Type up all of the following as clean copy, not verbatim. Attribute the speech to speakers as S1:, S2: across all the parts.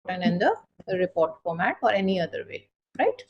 S1: in the report format or any other way, right?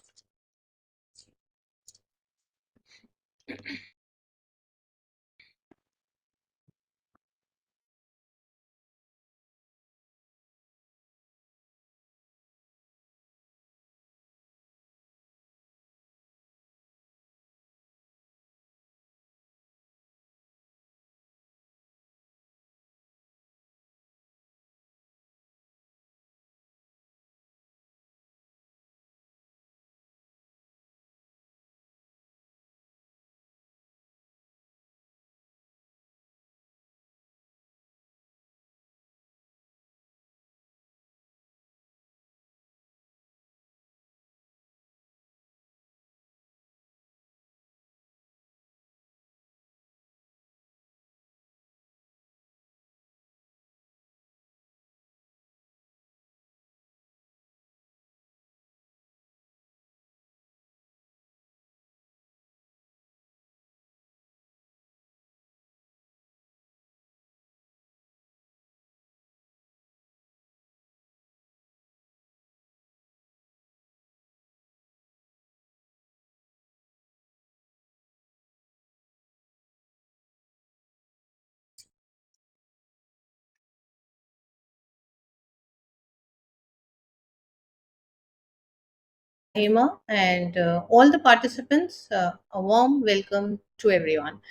S1: Hema and all the participants, a warm welcome to everyone.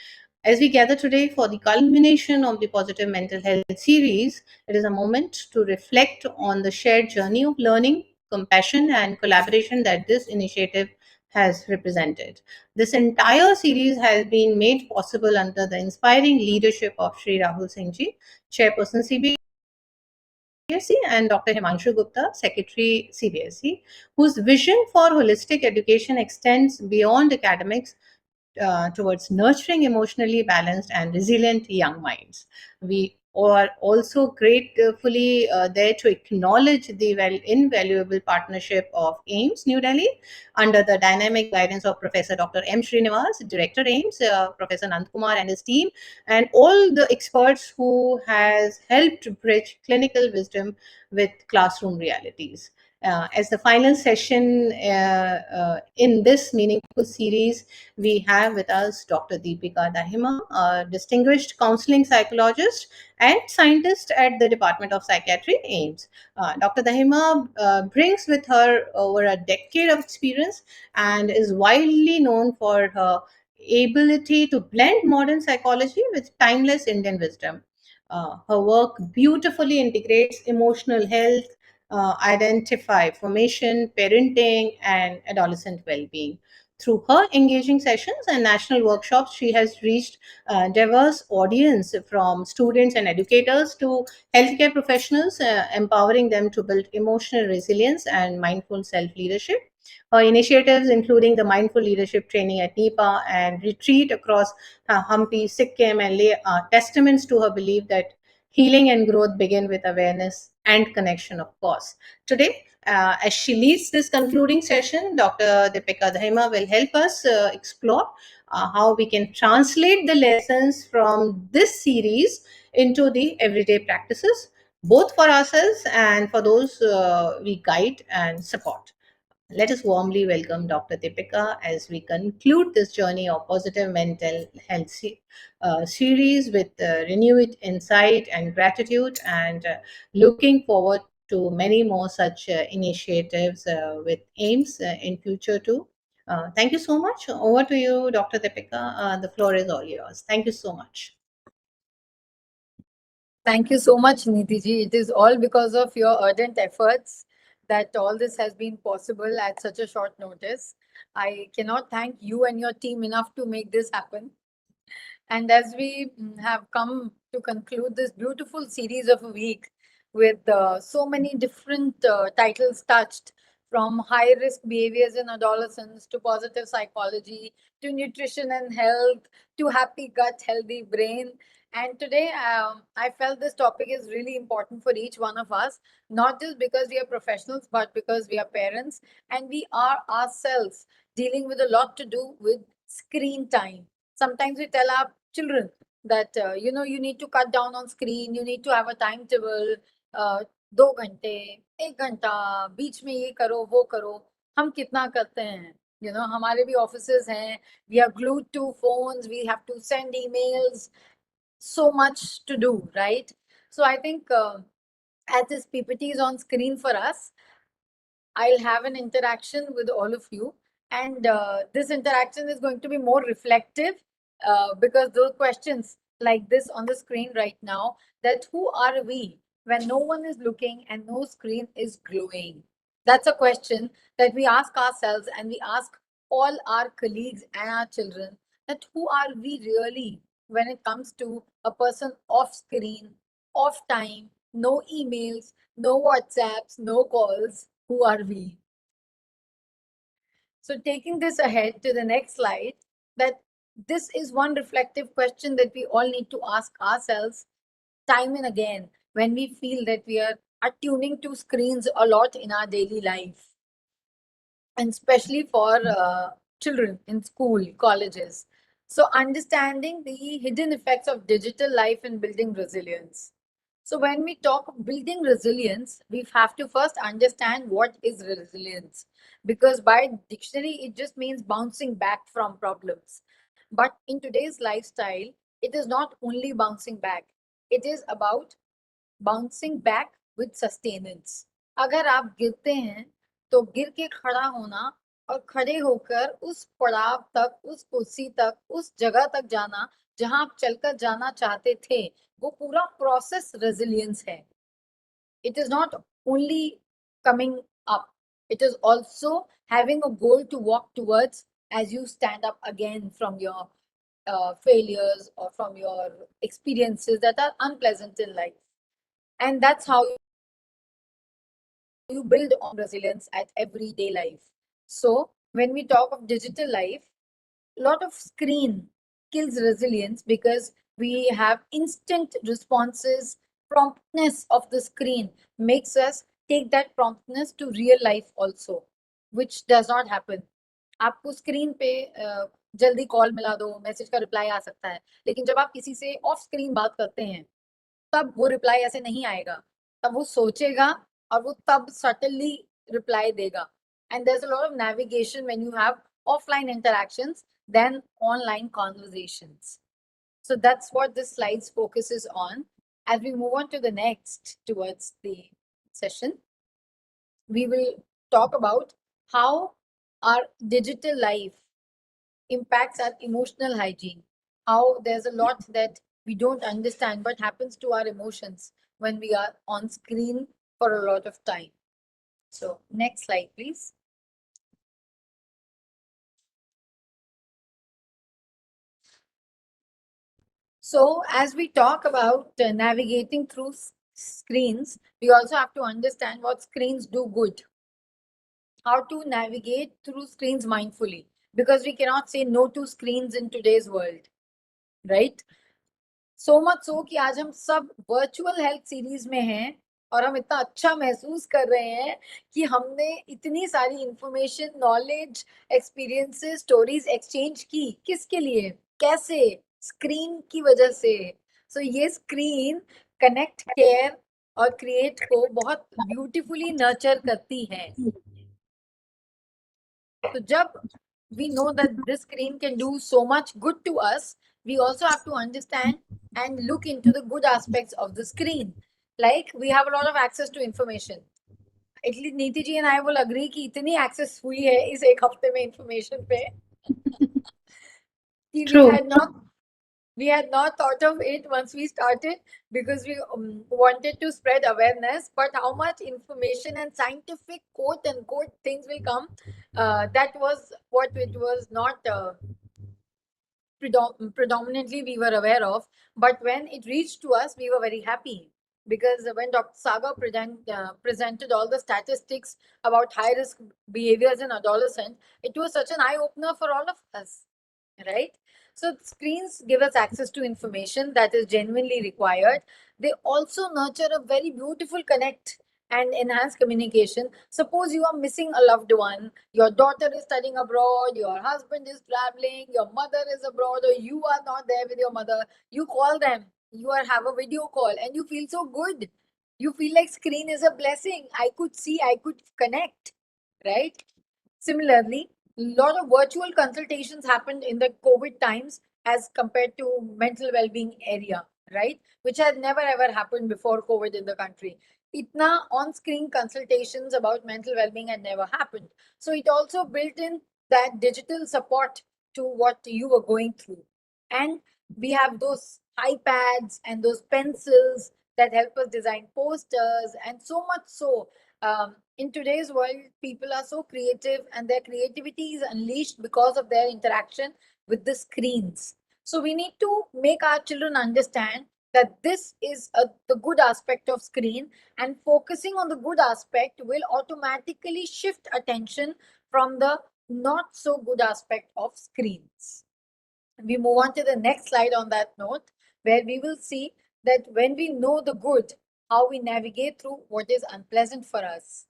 S1: As we gather today for the culmination of the Positive Mental Health series, it is a moment to reflect on the shared journey of learning, compassion, and collaboration that this initiative has represented. This entire series has been made possible under the inspiring leadership of Sri Rahul Singh Ji, Chairperson CBSE, and Dr. Himanshu Gupta, Secretary CBSE, whose vision for holistic education extends beyond academics towards nurturing emotionally balanced and resilient young minds. We are also gratefully there to acknowledge the invaluable partnership of AIMS New Delhi under the dynamic guidance of Professor Dr. M. Srinivas, Director AIMS, Professor Nandkumar and his team, and all the experts who has helped bridge clinical wisdom with classroom realities. As the final session in this meaningful series, we have with us Dr. Deepika Dahima, a distinguished counseling psychologist and scientist at the Department of Psychiatry, AIMS. Dr. Dahima brings with her over a decade of experience and is widely known for her ability to blend modern psychology with timeless Indian wisdom. Her work beautifully integrates emotional health, identify formation, parenting, and adolescent well-being. Through her engaging sessions and national workshops, she has reached a diverse audience from students and educators to healthcare professionals, empowering them to build emotional resilience and mindful self-leadership. Her initiatives, including the Mindful Leadership Training at NEPA and retreat across Hampi, Sikkim, and Leh, are testaments to her belief that healing and growth begin with awareness and connection, of course. Today, as she leads this concluding session, Dr. Deepika Dahima will help us explore how we can translate the lessons from this series into the everyday practices, both for ourselves and for those we guide and support. Let us warmly welcome Dr. Deepika as we conclude this journey of positive mental health series with renewed insight and gratitude, and looking forward to many more such initiatives with AIMS in future too. Thank you so much. Over to you, Dr. Deepika. The floor is all yours. Thank you so much.
S2: Thank you so much, Nidhi. It is all because of your ardent efforts that all this has been possible at such a short notice. I cannot thank you and your team enough to make this happen. And as we have come to conclude this beautiful series of a week with so many different titles touched, from high risk behaviors in adolescence to positive psychology to nutrition and health to happy gut, healthy brain. And today, I felt this topic is really important for each one of us, not just because we are professionals, but because we are parents and we are ourselves dealing with a lot to do with screen time. Sometimes we tell our children that you need to cut down on screen, you need to have a timetable, 2 घंटे, 1 घंटा, बीच में ये करो, वो करो, हम कितना करते हैं? हमारे भी ऑफिसेज़ हैं, we are glued to phones, we have to send emails, so much to do, right? So I think, as this PPT is on screen for us, I'll have an interaction with all of you. And this interaction is going to be more reflective, because those questions like this on the screen right now, that who are we when no one is looking and no screen is glowing? That's a question that we ask ourselves, and we ask all our colleagues and our children, that who are we really when it comes to a person off screen, off time, no emails, no WhatsApps, no calls? Who are we? So, taking this ahead to the next slide, that this is one reflective question that we all need to ask ourselves time and again when we feel that we are attuning to screens a lot in our daily life, and especially for children in school, colleges. So, understanding the hidden effects of digital life and building resilience. So, when we talk of building resilience, we have to first understand what is resilience, because by dictionary, it just means bouncing back from problems. But in today's lifestyle, it is not only bouncing back, it is about bouncing back with sustenance. अगर आप गिरते हैं तो गिर के खड़ा होना और खड़े होकर उस पड़ाव तक, उस कुर्सी तक, उस जगह तक जाना जहां आप चलकर जाना चाहते थे, वो पूरा प्रोसेस रेजिलियंस है. It is not only coming up, it is also having a goal to walk towards as you stand up again from your failures or from your experiences that are unpleasant in life. And that's how you build on resilience at everyday life. So, when we talk of digital life, a lot of screen kills resilience because we have instant responses. Promptness of the screen makes us take that promptness to real life also, which does not happen. आपको screen पे जल्दी call मिला दो, message का reply आ सकता है, लेकिन जब आप किसी से ऑफ स्क्रीन बात करते हैं तब वो रिप्लाई ऐसे नहीं आएगा. तब वो सोचेगा और वो तब सटनली रिप्लाई देगा. And there is a lot of navigation when you have offline interactions then online conversations. So that's what this slides focuses on. As we move on to the next towards the session, we will talk about how our digital life impacts our emotional hygiene, how there's a lot that we don't understand what happens to our emotions when we are on screen for a lot of time. So, next slide, please. So, as we talk about navigating through screens, we also have to understand what screens do good, how to navigate through screens mindfully, because we cannot say no to screens in today's world, right? So much so कि आज हम सब virtual health series में हैं और हम इतना अच्छा महसूस कर रहे हैं कि हमने इतनी सारी information, knowledge, experiences, stories exchange की. किसके लिए, कैसे? स्क्रीन की वजह से. सो ये स्क्रीन कनेक्ट, केयर और क्रिएट को बहुत ब्यूटीफुली नर्चर करती है. तो जब we know that this screen can do so much good to us, we also have to understand and look into the good aspects of the screen. Like we have a lot of access to information. At least Neeti ji and I will agree कि इतनी access हुई है इस एक हफ्ते में information पे कि
S1: True.
S2: we had not thought of it once we started, because we wanted to spread awareness. But how much information and scientific quote unquote things will come, that was what it was not predominantly we were aware of. But when it reached to us, we were very happy, because when Dr. Saga presented all the statistics about high risk behaviors in adolescents, it was such an eye opener for all of us, right? So screens give us access to information that is genuinely required. They also nurture a very beautiful connect and enhance communication. Suppose you are missing a loved one, your daughter is studying abroad, your husband is traveling, your mother is abroad, or you are not there with your mother. You call them, have a video call, and you feel so good. You feel like screen is a blessing. I could see, I could connect, right? Similarly, a lot of virtual consultations happened in the COVID times as compared to mental well-being area, right? Which had never ever happened before COVID in the country. Itna on-screen consultations about mental well-being had never happened. So it also built in that digital support to what you were going through. And we have those iPads and those pencils that help us design posters, and so much so in today's world, people are so creative and their creativity is unleashed because of their interaction with the screens. So we need to make our children understand that this is the good aspect of screen, and focusing on the good aspect will automatically shift attention from the not so good aspect of screens. We move on to the next slide on that note, where we will see that when we know the good, how we navigate through what is unpleasant for us.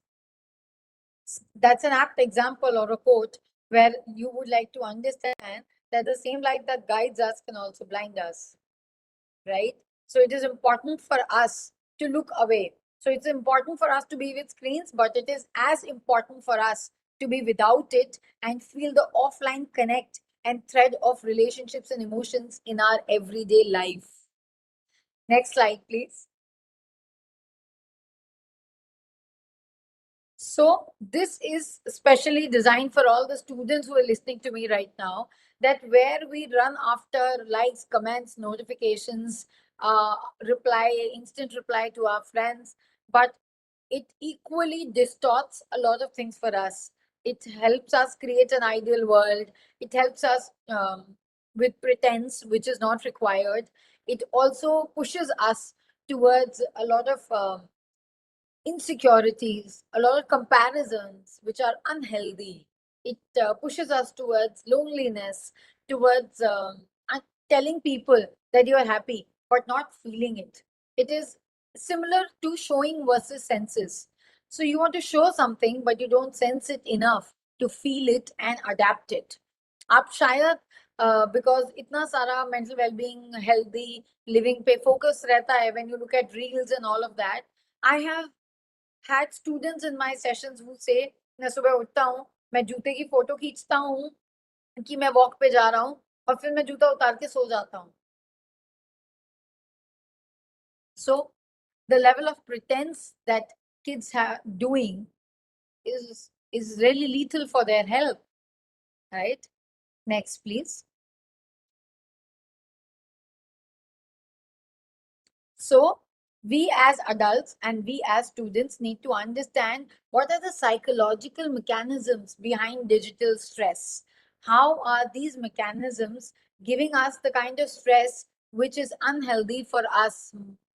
S2: That's an apt example or a quote where you would like to understand that the same light that guides us can also blind us, right? So it is important for us to look away. So it's important for us to be with screens, but it is as important for us to be without it and feel the offline connect and thread of relationships and emotions in our everyday life. Next slide, please. So this is specially designed for all the students who are listening to me right now, that where we run after likes, comments, notifications, reply, instant reply to our friends, but it equally distorts a lot of things for us. It helps us create an ideal world. It helps us with pretense, which is not required. It also pushes us towards a lot of insecurities, a lot of comparisons, which are unhealthy. It pushes us towards loneliness, towards telling people that you are happy, but not feeling it. It is similar to showing versus senses. So you want to show something, but you don't sense it enough to feel it and adapt it. आप शायद because इतना सारा mental well-being, healthy living पे focus रहता है when you look at reels and all of that. I have had students in my sessions who say मैं सुबह उठता हूँ, मैं जूते की फोटो खींचता हूँ कि मैं वॉक पे जा रहा हूँ और फिर मैं जूता उतार के सो जाता हूँ. So the level of pretense that kids are doing is really lethal for their health, right? Next, please. So we as adults and we as students need to understand what are the psychological mechanisms behind digital stress. How are these mechanisms giving us the kind of stress which is unhealthy for us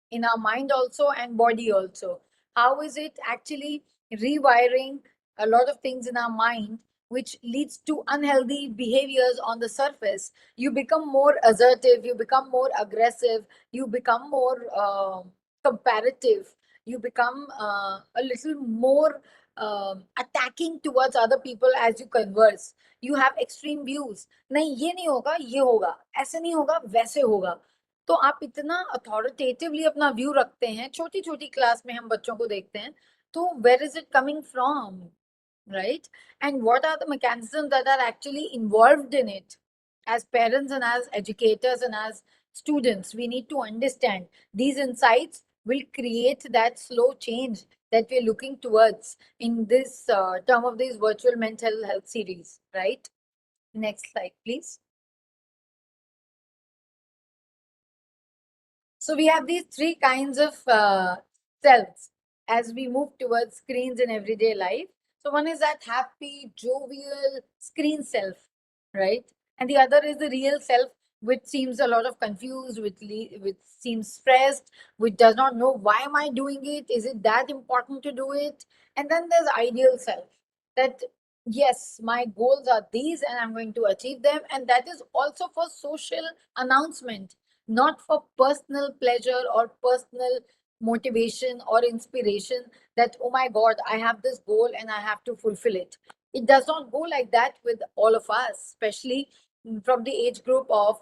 S2: in our mind also and body also? How is it actually rewiring a lot of things in our mind which leads to unhealthy behaviors on the surface? You become more assertive, you become more aggressive, you become more comparative, you become a little more attacking towards other people as you converse. You have extreme views. नहीं ये नहीं होगा, ये होगा, ऐसे नहीं होगा, वैसे होगा. तो आप इतना अथॉरिटेटिवली अपना व्यू रखते हैं, छोटी छोटी क्लास में हम बच्चों को देखते हैं. तो where is it coming from, right? And what are the mechanisms that are actually involved in it? As parents and as educators and as students, we need to understand these insights will create that slow change that we're looking towards in this term of this virtual mental health series, right? Next slide, please. So we have these three kinds of selves as we move towards screens in everyday life. So one is that happy, jovial screen self, right? And the other is the real self, which seems a lot of confused, which seems stressed, which does not know why am I doing it? Is it that important to do it? And then there's ideal self, that yes, my goals are these and I'm going to achieve them. And that is also for social announcement, not for personal pleasure or personal motivation or inspiration, that oh my god, I have this goal and I have to fulfill it. It does not go like that with all of us, especially from the age group of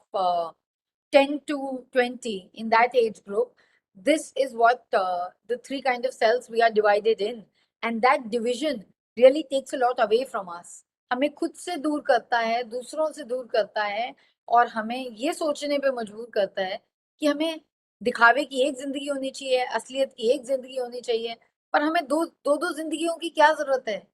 S2: 10 to 20. In that age group, This is what the three kind of cells we are divided in, and that division really takes a lot away from us. हमें खुद से दूर करता है, दूसरों से दूर करता है, और हमें ये सोचने पे मजबूर करता है कि हमें दिखावे की एक जिंदगी होनी चाहिए, असलियत की एक जिंदगी होनी चाहिए, पर हमें दो जिंदगियों की क्या जरूरत है?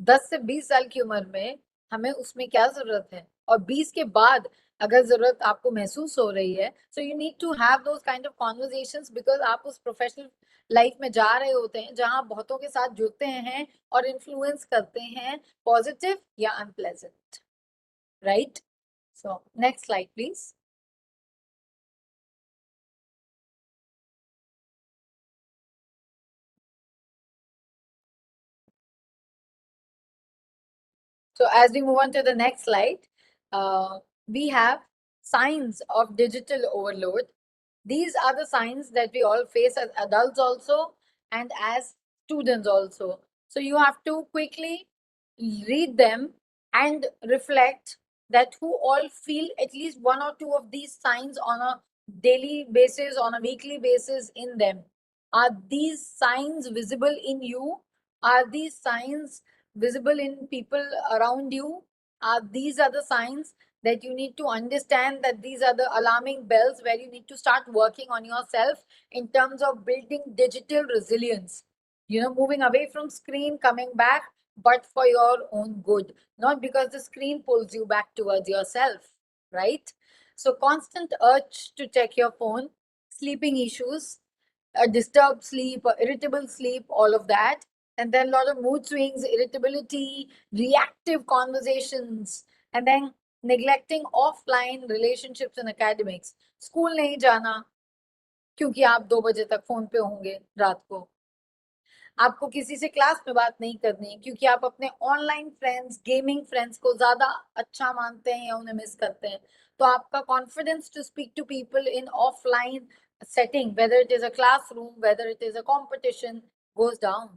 S2: 10 से 20 साल की उम्र में हमें उसमें क्या ज़रूरत है? और 20 के बाद अगर ज़रूरत आपको महसूस हो रही है, so you need to have those kind of conversations, because आप उस प्रोफेशनल लाइफ में जा रहे होते हैं, जहाँ आप बहुतों के साथ जुड़ते हैं और इन्फ्लुएंस करते हैं, पॉजिटिव या unpleasant, right? So next slide please. So as we move on to the next slide, we have signs of digital overload. These are the signs that we all face as adults also and as students also. So you have to quickly read them and reflect that who all feel at least one or two of these signs on a daily basis, on a weekly basis in them. Are these signs visible in you? Are these signs visible in people around you? These are the signs that you need to understand, that these are the alarming bells where you need to start working on yourself in terms of building digital resilience. Moving away from screen, coming back, but for your own good, not because the screen pulls you back towards yourself, right? So, constant urge to check your phone, sleeping issues, a disturbed sleep, irritable sleep, all of that. And then a lot of mood swings, irritability, reactive conversations, and then neglecting offline relationships and academics. School नहीं जाना क्योंकि आप 2 बजे तक phone पे होंगे रात को। आपको किसी से क्लास में बात नहीं करनी क्योंकि आप अपने ऑनलाइन फ्रेंड्स, गेमिंग फ्रेंड्स को ज्यादा अच्छा मानते हैं या उन्हें मिस करते हैं। तो आपका confidence to speak to people in offline setting, whether it is a classroom, whether it is a competition, goes down.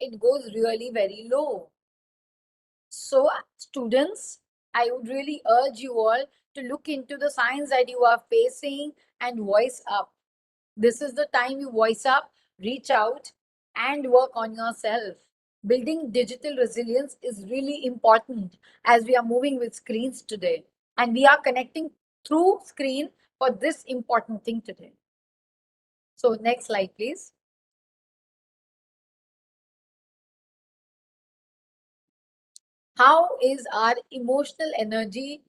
S2: It goes really very low. So, students, I would really urge you all to look into the signs that you are facing and voice up. This is the time you voice up, reach out, and work on yourself. Building digital resilience is really important as we are moving with screens today. And we are connecting through screen for this important thing today. So, next slide, please. How is our emotional energy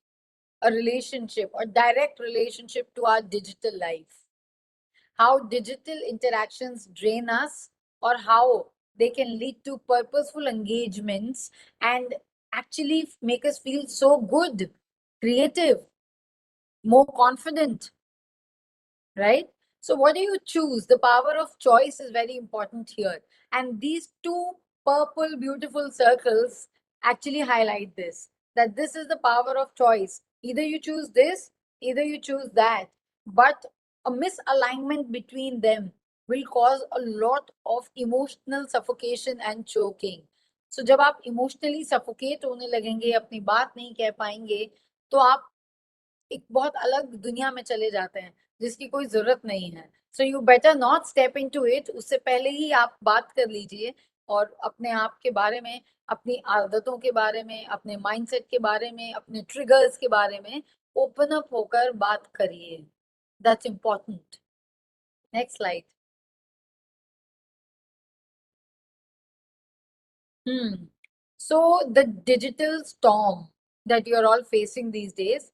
S2: a relationship or direct relationship to our digital life? How digital interactions drain us, or how they can lead to purposeful engagements and actually make us feel so good, creative, more confident, right? So, what do you choose? The power of choice is very important here. And these two purple, beautiful circles actually highlight this, that this is the power of choice. Either you choose this, either you choose that. But a misalignment between them will cause a lot of emotional suffocation and choking. So, जब आप emotionally suffocate होने लगेंगे, अपनी बात नहीं कह पाएंगे, तो आप एक बहुत अलग दुनिया में चले जाते हैं जिसकी कोई जरूरत नहीं है। So you better not step into it, उससे पहले ही आप बात कर लीजिए और अपने आप के बारे में, अपनी आदतों के बारे में, अपने माइंडसेट के बारे में, अपने ट्रिगर्स के बारे में ओपन अप होकर बात करिए। That's important. Next slide. So the digital storm that you're all facing these days.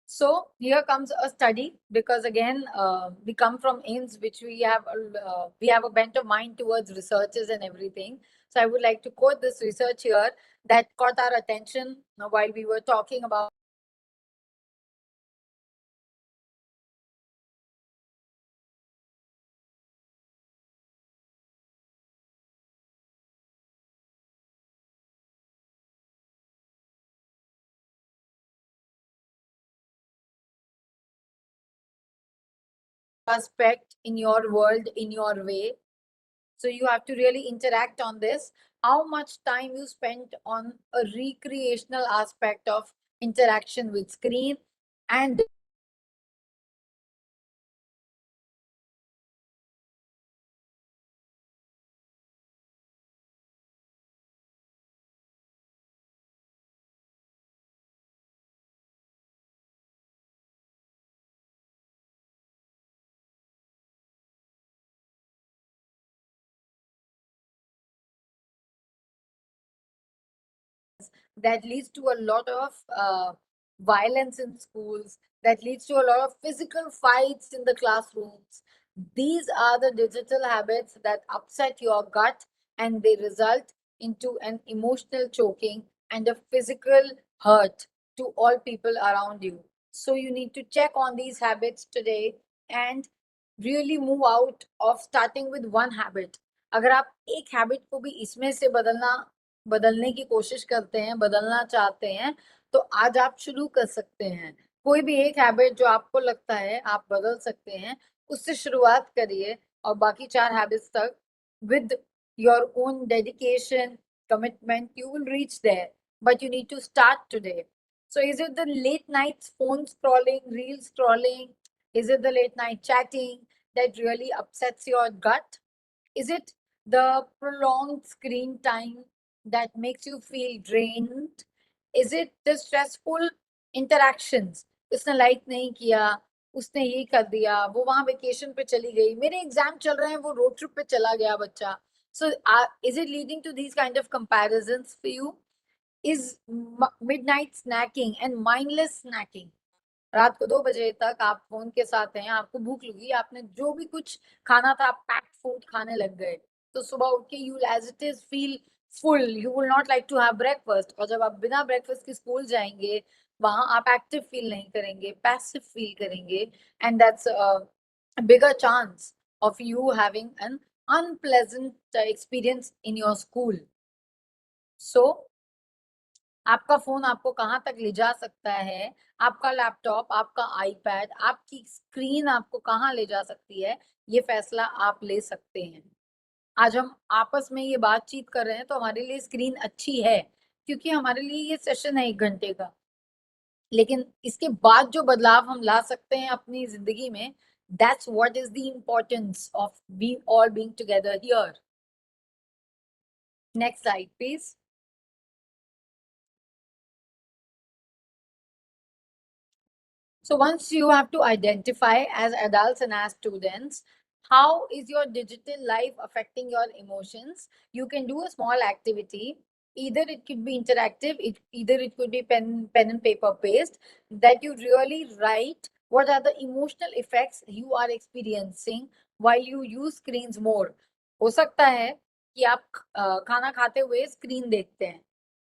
S2: So here comes a study, because again we come from AIMS, which we have a bent of mind towards researches and everything. So I would like to quote this research here that caught our attention while we were talking about aspect in your world, in your way. So you have to really interact on this. How much time you spent on a recreational aspect of interaction with screen, and that leads to a lot of violence in schools, that leads to a lot of physical fights in the classrooms. These are the digital habits that upset your gut, and they result into an emotional choking and a physical hurt to all people around you. So you need to check on these habits today and really move out of starting with one habit. अगर आप एक habit को भी इसमें से बदलने की कोशिश करते हैं, बदलना चाहते हैं, तो आज आप शुरू कर सकते हैं। कोई भी एक हैबिट जो आपको लगता है आप बदल सकते हैं, उससे शुरुआत करिए और बाकी 4 हैबिट्स तक with your own dedication, commitment, you will reach there. But you need to start today. So is it the late night phone scrolling, reel scrolling? Is it the late night chatting that really upsets your gut? Is it the prolonged screen time that makes you feel drained? Is it the stressful interactions? उसने like नहीं किया, उसने ये कर दिया, वो वहां vacation पे चली गई, मेरे एग्जाम चल रहे हैं, वो रोड ट्रिप पे चला गया बच्चा. So is it leading to these kind of comparisons for you? Is midnight snacking and mindless snacking, रात को 2 बजे तक आप फोन के साथ हैं, आपको भूख लगी, आपने जो भी कुछ खाना था आप पैक्ड फूड खाने लग गए, तो सुबह उठ के you as it is feel full, you will not like to have breakfast. और जब आप बिना ब्रेकफास्ट के स्कूल जाएंगे, वहां आप एक्टिव फील नहीं करेंगे, पैसिव फील करेंगे, and that's bigger chance of you having an unpleasant experience in your school. So आपका फोन आपको कहाँ तक ले जा सकता है, आपका लैपटॉप, आपका आईपैड, आपकी स्क्रीन आपको कहाँ ले जा सकती है, ये फैसला आप ले सकते हैं. आज हम आपस में ये बातचीत कर रहे हैं तो हमारे लिए स्क्रीन अच्छी है, क्योंकि हमारे लिए ये सेशन है 1 घंटे का. लेकिन इसके बाद जो बदलाव हम ला सकते हैं अपनी जिंदगी में, that's what is the importance of we all being together here. Next slide please. So once you have to identify as adults and as students, how is your digital life affecting your emotions? You can do a small activity. Either it could be interactive, either it could be pen and paper based, that you really write what are the emotional effects you are experiencing while you use screens more. हो सकता है कि आप खाना खाते हुए screen देखते हैं,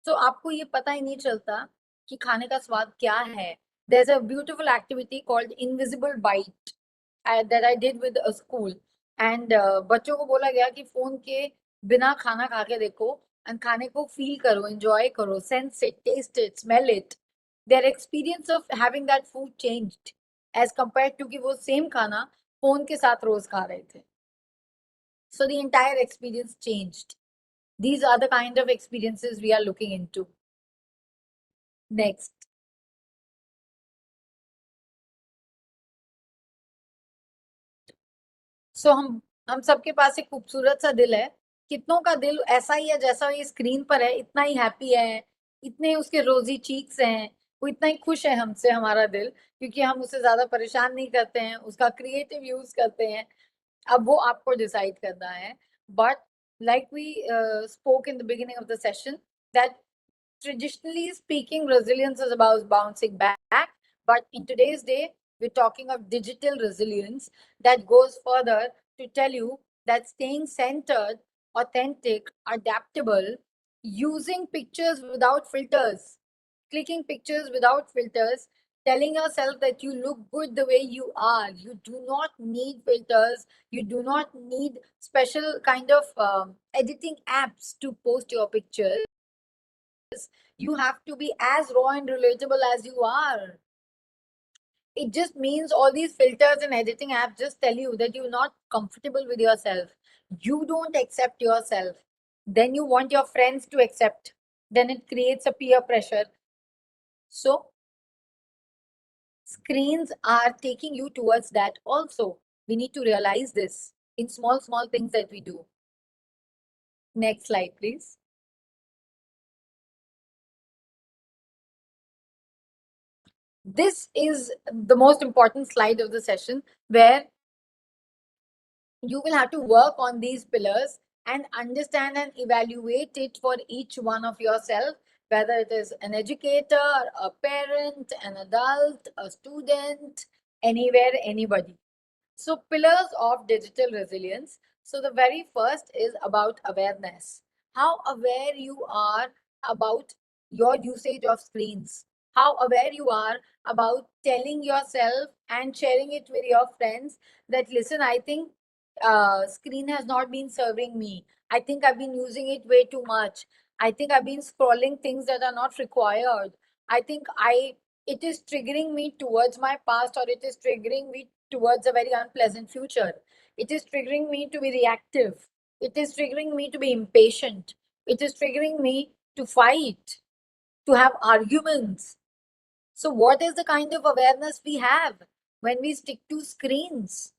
S2: तो आपको ये पता ही नहीं चलता कि खाने का स्वाद क्या है. There's a beautiful activity called Invisible Bite that I did with a school. And बच्चों को बोला गया कि फोन के बिना खाना खा के देखो and खाने को फील करो, enjoy करो, sense it, taste it, smell it. Their experience of having that food changed as compared to कि वो same खाना फोन के साथ रोज खा रहे थे. So the entire experience changed. These are the kind of experiences we are looking into. Next. सो हम सबके पास एक खूबसूरत सा दिल है. कितनों का दिल ऐसा ही है जैसा ये स्क्रीन पर है, इतना ही हैप्पी है, इतने उसके रोजी चीक्स हैं, वो इतना ही खुश है हमसे, हमारा दिल, क्योंकि हम उसे ज्यादा परेशान नहीं करते हैं, उसका क्रिएटिव यूज करते हैं. अब वो आपको डिसाइड करना है. But like we spoke in the beginning of the session, that traditionally speaking, resilience is about bouncing back. But in today's day, we're talking of digital resilience that goes further to tell you that staying centered, authentic, adaptable, using pictures without filters, clicking pictures without filters, telling yourself that you look good the way you are. You do not need filters. You do not need special kind of editing apps to post your pictures. You have to be as raw and relatable as you are. It just means all these filters and editing apps just tell you that you're not comfortable with yourself. You don't accept yourself. Then you want your friends to accept. Then it creates a peer pressure. So, screens are taking you towards that also. We need to realize this in small, small things that we do. Next slide, please. This is the most important slide of the session, where you will have to work on these pillars and understand and evaluate it for each one of yourself, whether it is an educator, a parent, an adult, a student, anywhere, anybody. So, pillars of digital resilience. So, the very first is about awareness. How aware you are about your usage of screens, how aware you are about telling yourself and sharing it with your friends that, listen, I think screen has not been serving me. I think I've been using it way too much. I think I've been scrolling things that are not required. I think it is triggering me towards my past, or it is triggering me towards a very unpleasant future. It is triggering me to be reactive. It is triggering me to be impatient. It is triggering me to fight, to have arguments. So, what is the kind of awareness we have when we stick to screens?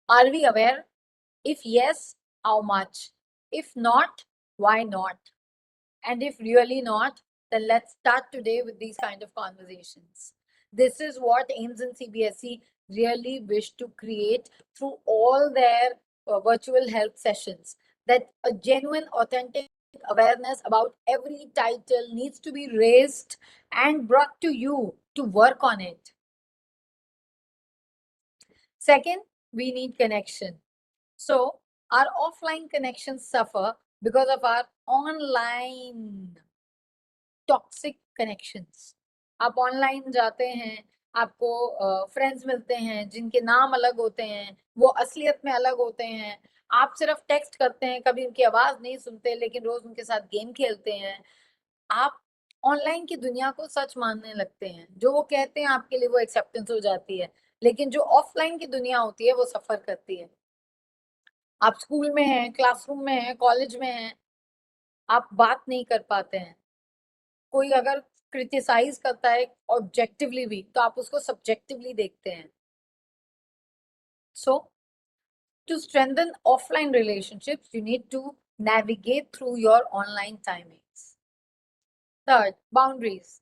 S2: Are we aware? If yes, how much? If not, why not? And if really not, then let's start today with these kind of conversations. This is what AIMS and CBSE really wish to create through all their virtual health sessions. That a genuine, authentic awareness about every title needs to be raised and brought to you to work on it. Second, we need connection. So, our offline connections suffer because of our online toxic connections. आप online जाते हैं, आपको friends मिलते हैं जिनके नाम अलग होते हैं, वो असलियत में अलग होते हैं. आप सिर्फ टेक्स्ट करते हैं, कभी उनकी आवाज नहीं सुनते, लेकिन रोज उनके साथ गेम खेलते हैं. आप ऑनलाइन की दुनिया को सच मानने लगते हैं. जो वो कहते हैं आपके लिए वो एक्सेप्टेंस हो जाती है, लेकिन जो ऑफलाइन की दुनिया होती है वो सफर करती है. आप स्कूल में हैं, क्लासरूम में हैं, कॉलेज में हैं, आप बात नहीं कर पाते हैं. कोई अगर क्रिटिसाइज करता है ऑब्जेक्टिवली भी, तो आप उसको सब्जेक्टिवली देखते हैं. So to strengthen offline relationships you need to navigate through your online timings. Third, boundaries.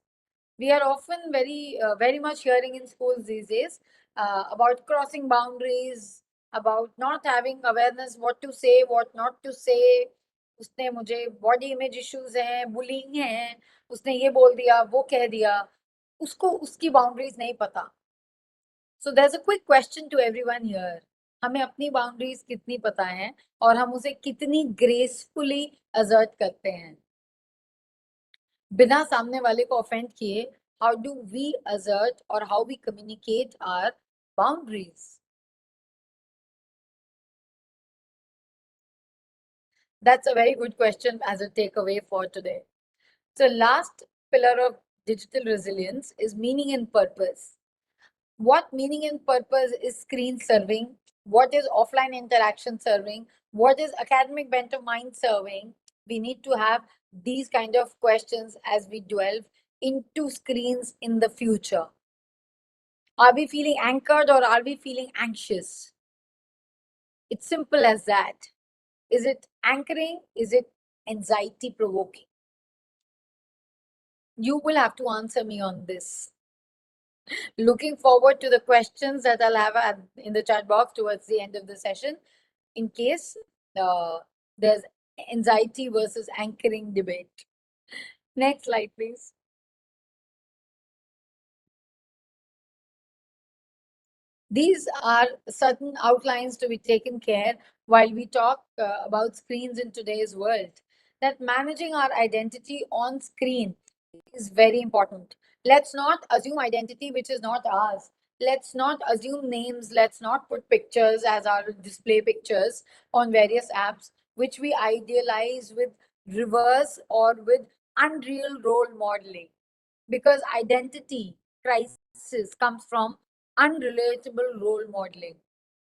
S2: We are often very much hearing in schools these days about crossing boundaries, about not having awareness what to say, what not to say. उसने मुझे body image issues हैं, bullying है, उसने ये बोल दिया, वो कह दिया, उसको उसकी बाउंड्रीज नहीं पता. So there is a quick question to everyone here. हमें अपनी बाउंड्रीज कितनी पता है और हम उसे कितनी ग्रेसफुली असर्ट करते हैं बिना सामने वाले को ऑफेंड किए. हाउ डू वी असर्ट और how we communicate our boundaries? That's a very good question as a takeaway for today. So, last pillar of digital resilience is meaning and purpose. What meaning and purpose is screen serving? What is offline interaction serving? What is academic bent of mind serving? We need to have these kind of questions as we delve into screens in the future. Are we feeling anchored or are we feeling anxious? It's simple as that. Is it anchoring? Is it anxiety provoking? You will have to answer me on this. Looking forward to the questions that I'll have in the chat box towards the end of the session, in case there's anxiety versus anchoring debate. Next slide, please. These are certain outlines to be taken care while we talk about screens in today's world. That managing our identity on screen is very important. Let's not assume identity which is not ours. Let's not assume names. Let's not put pictures as our display pictures on various apps, which we idealize with reverse or with unreal role modeling. Because identity crisis comes from unrelatable role modelling.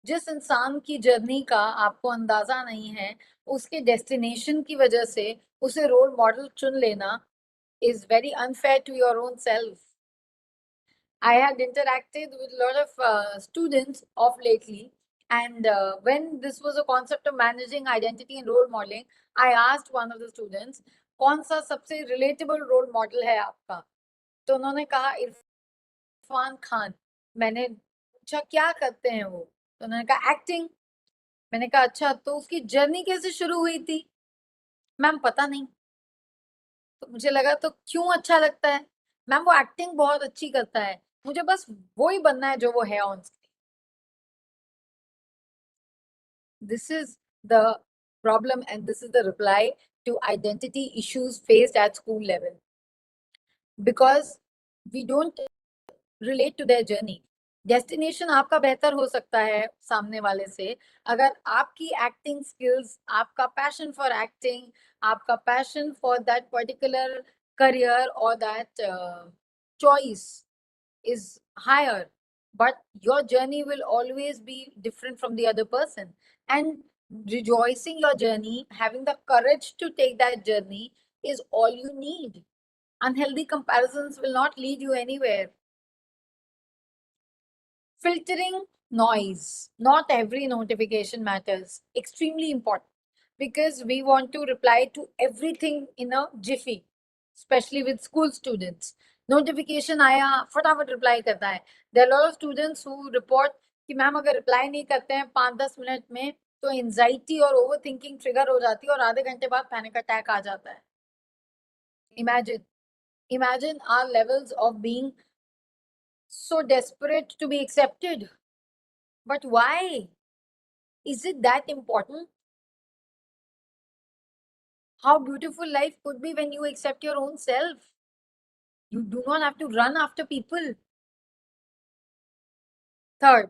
S2: जिस इंसान की journey का आपको अंदाजा नहीं है, उसके destination की वजह से उसे रोल मॉडल चुन लेना is very unfair to your own self. I had interacted with a lot of students of lately, and when this was a concept of managing identity and role modeling, I asked one of the students, कौन सा सबसे relatable role model है आपका? तो उन्होंने कहा इरफान खान. मैंने पूछा क्या करते हैं वो, तो उन्होंने कहा एक्टिंग. मैंने कहा अच्छा, तो उसकी जर्नी कैसे शुरू हुई थी? मैम पता नहीं. तो मुझे लगा तो क्यों अच्छा लगता है, मैम वो एक्टिंग बहुत अच्छी करता है, मुझे बस वो ही बनना है जो वो है on screen. This is the problem, and this is the reply to identity issues faced at school level. Because we don't relate to their journey. Destination आपका बेहतर हो सकता है सामने वाले से, अगर आपकी एक्टिंग स्किल्स, आपका पैशन फॉर एक्टिंग, आपका passion for that particular career और that choice is higher, but your journey will always be different from the other person. And rejoicing your journey, having the courage to take that journey, is all you need. Unhealthy comparisons will not lead you anywhere. Filtering noise. Not every notification matters. Extremely important, because we want to reply to everything in a jiffy, especially with school students. Notification आया फटाफट reply करता है. There are a lot of students who report कि ma'am अगर reply नहीं करते हैं 5-10 minute में तो एंजाइटी और ओवर थिंकिंग ट्रिगर हो जाती है और आधे घंटे बाद पैनिक अटैक आ जाता है. Imagine our levels of being so desperate to be accepted. But why? Is it that important? How beautiful life could be when you accept your own self. You do not have to run after people. Third,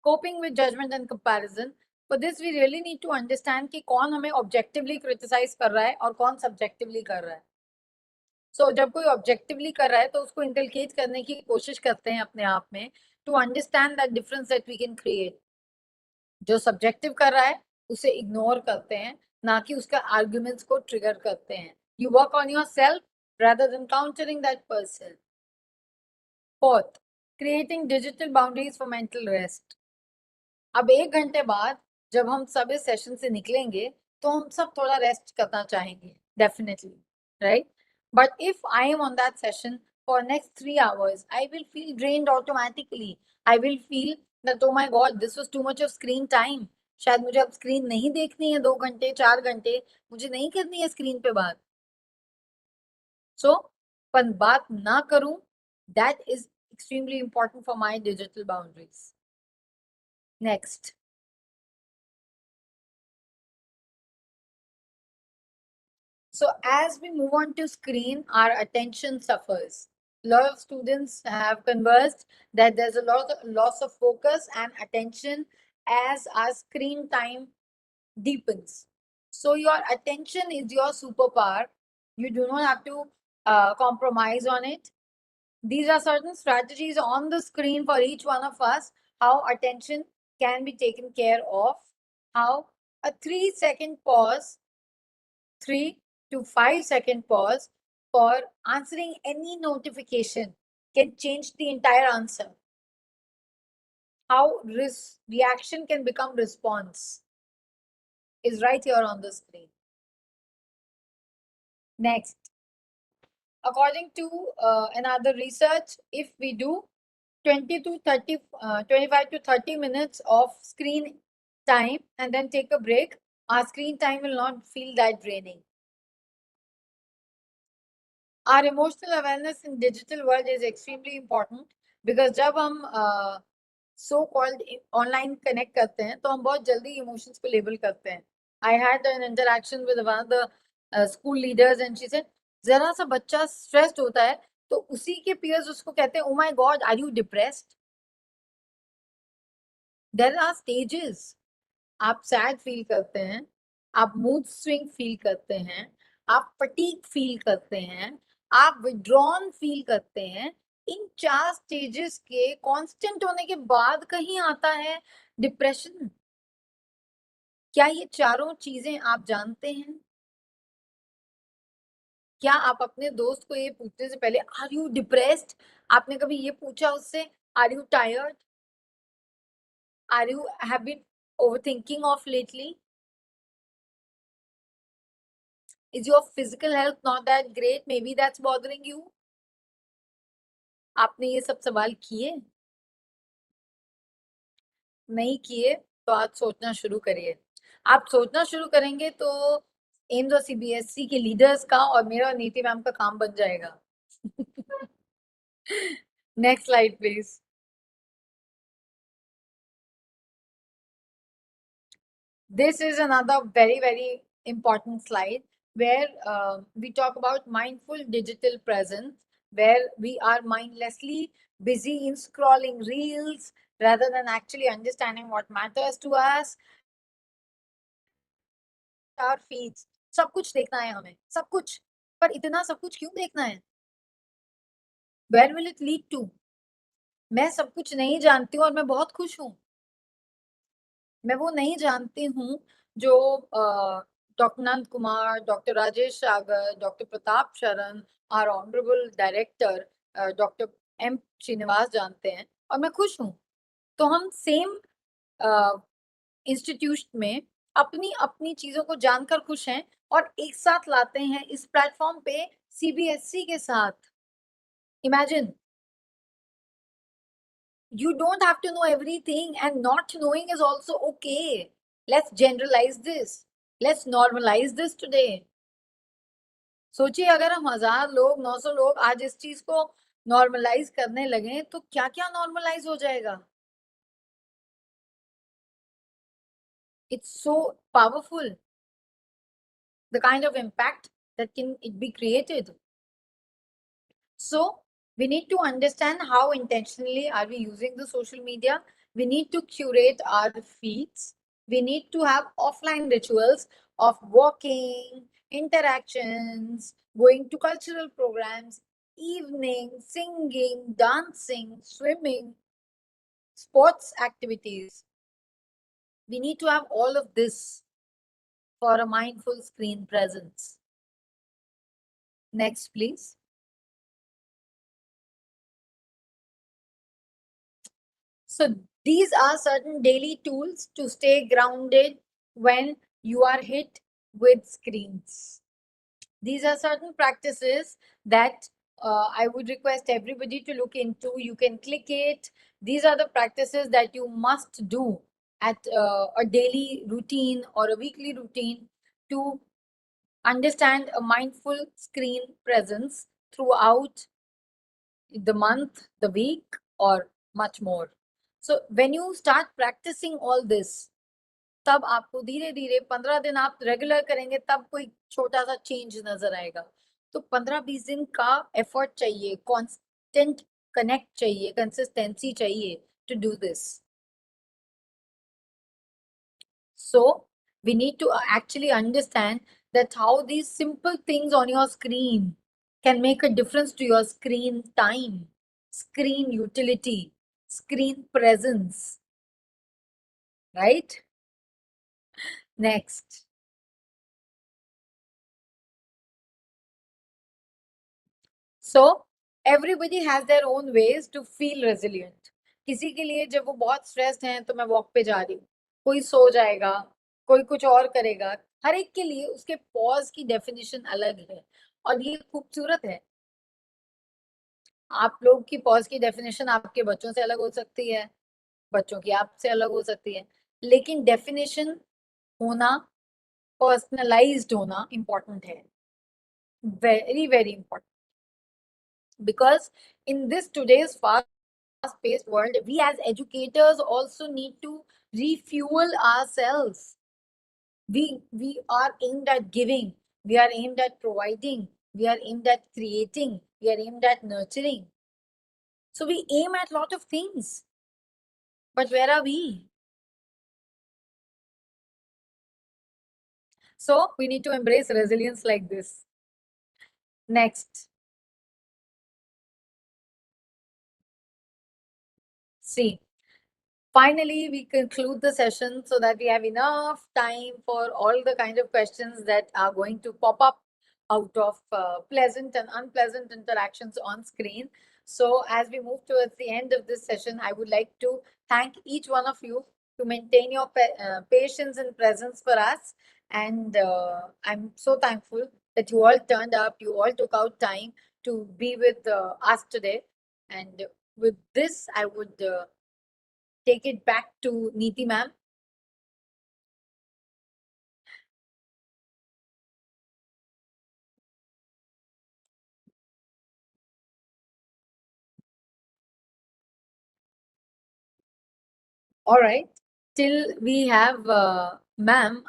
S2: coping with judgment and comparison. For this, we really need to understand कि कौन हमें objectively criticize कर रहा है और कौन subjectively कर रहा है. So जब कोई objectively कर रहा है तो उसको inculcate करने की कोशिश करते हैं अपने आप में, to understand that difference that we can create. जो subjective कर रहा है उसे ignore करते हैं, ना कि उसका arguments को trigger करते हैं. You work on yourself rather than countering that person. Fourth, creating digital boundaries for mental rest. अब 1 घंटे बाद जब हम सब इस सेशन से निकलेंगे तो हम सब थोड़ा रेस्ट करना चाहेंगे, definitely, right? But if I am on that session for next 3 hours, I will feel drained automatically. I will feel that oh my god, this was too much of screen time. शायद मुझे अब screen नहीं देखनी है 2 घंटे 4 घंटे, मुझे नहीं करनी है स्क्रीन पे बात. So, पर बात ना करूं, that is extremely important for my digital boundaries. Next. So as we move on to screen, our attention suffers. A lot of students have conversed that there's a lot of loss of focus and attention as our screen time deepens. So your attention is your superpower. You do not have to compromise on it. These are certain strategies on the screen for each one of us, how attention can be taken care of, how a 3-second pause, 3 to 5-second pause for answering any notification can change the entire answer. How reaction can become response is right here on the screen. Next, according to another research, if we do 25 to 30 minutes of screen time and then take a break, our screen time will not feel that draining. Our emotional awareness in digital world is extremely important, because जब हम so called online connect करते हैं तो हम बहुत जल्दी emotions को label करते हैं. I had an interaction with one of the school leaders and she said, जरा सा बच्चा stressed होता है तो उसी के peers उसको कहते हैं, oh my god, are you depressed? There are stages. आप सैड फील करते हैं, आप मूड स्विंग फील करते हैं, आप फटीग फील करते हैं, आप विड्रॉन फील करते हैं. इन 4 स्टेजेस के कांस्टेंट होने के बाद कहीं आता है डिप्रेशन. क्या ये चारों चीजें आप जानते हैं? क्या आप अपने दोस्त को ये पूछने से पहले आर यू डिप्रेस्ड, आपने कभी ये पूछा उससे are you tired, are you have been overthinking of lately? Is your physical health not that great? Maybe that's bothering you. आपने ये सब सवाल किए? नहीं किए तो आज सोचना शुरू करिए. आप सोचना शुरू करेंगे तो एम्स और सीबीएसई के लीडर्स का और मेरा और नीति मैम का काम बन जाएगा. Next slide, please. This is another very important slide where we talk about mindful digital presence, where we are mindlessly busy in scrolling reels rather than actually understanding what matters to us. Our feeds, सब कुछ देखना है हमें, सब कुछ, पर इतना सब कुछ क्यों देखना है? Where will it lead to? मैं सब कुछ नहीं जानती हूँ और मैं बहुत खुश हूँ. मैं वो नहीं जानती हूँ जो doctor Nand Kumar, doctor Rajesh Sagar, doctor Pratap Sharan, our honourable director doctor M Srinivas जानते हैं, और मैं खुश हूँ. तो हम सेम इंस्टीट्यूट में अपनी अपनी चीजों को जानकर खुश हैं और एक साथ लाते हैं इस प्लेटफॉर्म पे सीबीएसई के साथ. Imagine, you don't have to know everything, and not knowing is also okay. Let's generalize this. Let's normalize this today. सोचिए अगर हम 1000 लोग 900 लोग आज इस चीज को नॉर्मलाइज करने लगे तो क्या क्या नॉर्मलाइज हो जाएगा. It's so powerful, the kind of impact that can it be created. So we need to understand how intentionally are we using the social media. We need to curate our feeds. We need to have offline rituals of walking, interactions, going to cultural programs, evening, singing, dancing, swimming, sports activities. We need to have all of this for a mindful screen presence. Next, please. So these are certain daily tools to stay grounded when you are hit with screens. These are certain practices that I would request everybody to look into. You can click it. These are the practices that you must do at a daily routine or a weekly routine to understand a mindful screen presence throughout the month, the week, or much more. So when you start practicing all this, तब आपको धीरे धीरे 15 दिन आप regular करेंगे तब कोई छोटा सा चेंज नजर आएगा. तो 15-20 दिन का एफर्ट चाहिए, कांस्टेंट कनेक्ट चाहिए, कंसिस्टेंसी चाहिए to do this. So we need to actually understand that how these simple things on your screen can make a difference to your screen time, screen utility, screen presence, right? Next. So everybody has their own ways to feel resilient. किसी के लिए जब वो बहुत stressed हैं तो मैं walk पे जा रही हूँ, कोई सो जाएगा, कोई कुछ और करेगा. हर एक के लिए उसके पॉज की डेफिनेशन अलग है और ये खूबसूरत है. आप लोग की पॉज की डेफिनेशन आपके बच्चों से अलग हो सकती है, बच्चों की आपसे अलग हो सकती है, लेकिन डेफिनेशन होना, पर्सनलाइज्ड होना इम्पोर्टेंट है. very important, because in this today's fast-paced world, we as educators also need to refuel ourselves. We are aimed at giving, we are aimed at providing, we are aimed at creating, we are aimed at nurturing. So we aim at a lot of things, but where are we? So we need to embrace resilience like this. Next. See, finally, we conclude the session so that we have enough time for all the kind of questions that are going to pop up out of pleasant and unpleasant interactions on screen. So as we move towards the end of this session, I would like to thank each one of you to maintain your patience and presence for us. And I'm so thankful that you all turned up, you all took out time to be with us today. And with this, I would take it back to Neeti ma'am. All right. Till we have ma'am,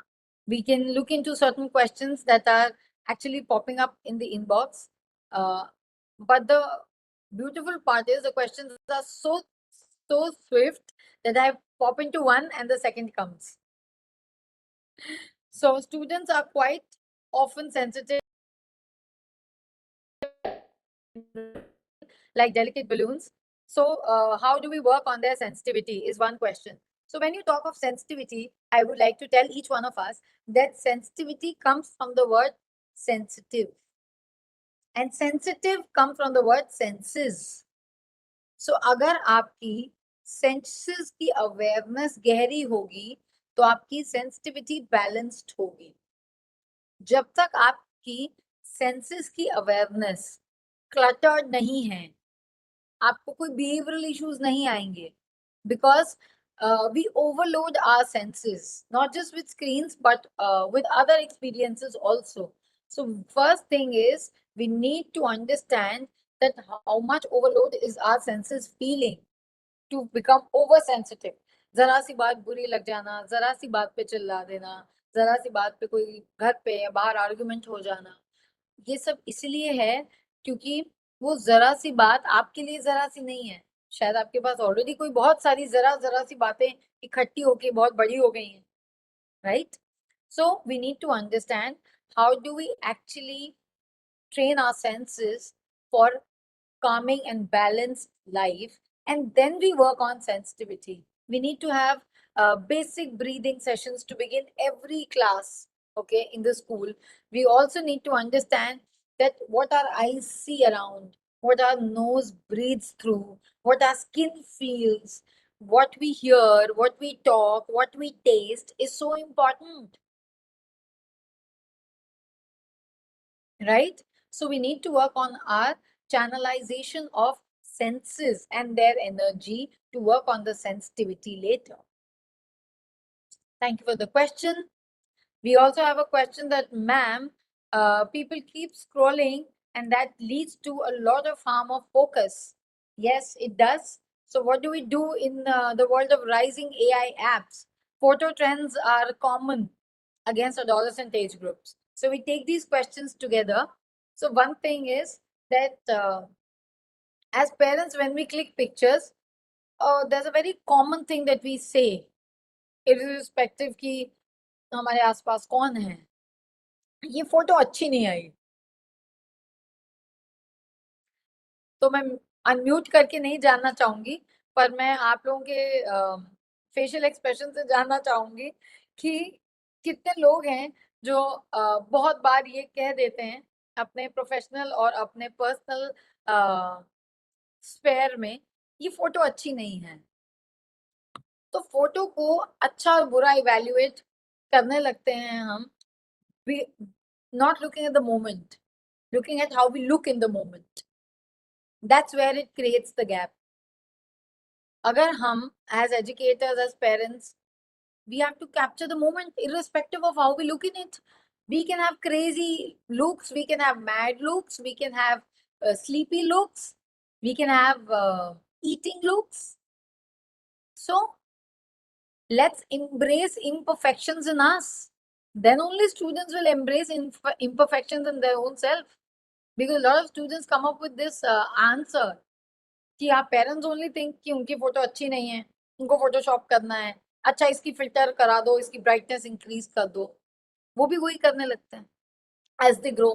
S2: we can look into certain questions that are actually popping up in the inbox. But the beautiful part is the questions are so swift that I pop into one and the second comes. So students are quite often sensitive, like delicate balloons. So how do we work on their sensitivity is one question. So when you talk of sensitivity, I would like to tell each one of us that sensitivity comes from the word sensitive, and sensitive comes from the word senses. So अगर आपकी senses की awareness गहरी होगी तो आपकी sensitivity balanced होगी. जब तक आपकी सेंसेस की अवेयरनेस क्लटर्ड नहीं है, आपको कोई बिहेवियरल इश्यूज नहीं आएंगे, because we overload our senses not just with screens but with other experiences also. So first thing is we need to understand that how much overload is our senses feeling to become oversensitive. जरा सी बात बुरी लग जाना, जरा सी बात पे चिल्ला देना, जरा सी बात पे कोई घर पे या बाहर आर्गुमेंट हो जाना, ये सब इसलिए है क्योंकि वो जरा सी बात आपके लिए जरा सी नहीं है, शायद आपके पास ऑलरेडी कोई बहुत सारी जरा जरा सी बातें इकट्ठी होके बहुत बड़ी हो गई हैं, right? So we need to understand how do we actually train our senses for calming and balanced life, and then we work on sensitivity. We need to have basic breathing sessions to begin every class, okay, in the school. We also need to understand that what our eyes see around, what our nose breathes through, what our skin feels, what we hear, what we talk, what we taste is so important, right? So we need to work on our channelization of senses and their energy to work on the sensitivity later. Thank you for the question. We also have a question that, ma'am, people keep scrolling and that leads to a lot of harm of focus. Yes, it does. So what do we do in the world of rising AI apps? Photo trends are common against adolescent age groups. So we take these questions together. So one thing is that as parents, when we click pictures, there's a very common thing that we say, irrespective कि हमारे आसपास कौन है, ये photo अच्छी नहीं आई. तो मैं अनम्यूट करके नहीं जानना चाहूंगी, पर मैं आप लोगों के फेशियल एक्सप्रेशन से जानना चाहूंगी कि कितने लोग हैं जो बहुत बार ये कह देते हैं अपने प्रोफेशनल और अपने पर्सनल स्फेयर में, ये फोटो अच्छी नहीं है. तो फोटो को अच्छा और बुरा इवेल्युएट करने लगते हैं हम, not looking at the moment, looking at how we look in the moment. That's where it creates the gap. Agar hum as educators, as parents, we have to capture the moment irrespective of how we look in it. We can have crazy looks, we can have mad looks, we can have sleepy looks, we can have eating looks. So let's embrace imperfections in us. Then only students will embrace imperfections in their own self. Because a lot of students come up with this answer कि आप parents only think कि उनकी photo अच्छी नहीं है, उनको Photoshop करना है, अच्छा इसकी फिल्टर करा दो, इसकी ब्राइटनेस इंक्रीज कर दो. वो भी वही करने लगते हैं as they grow.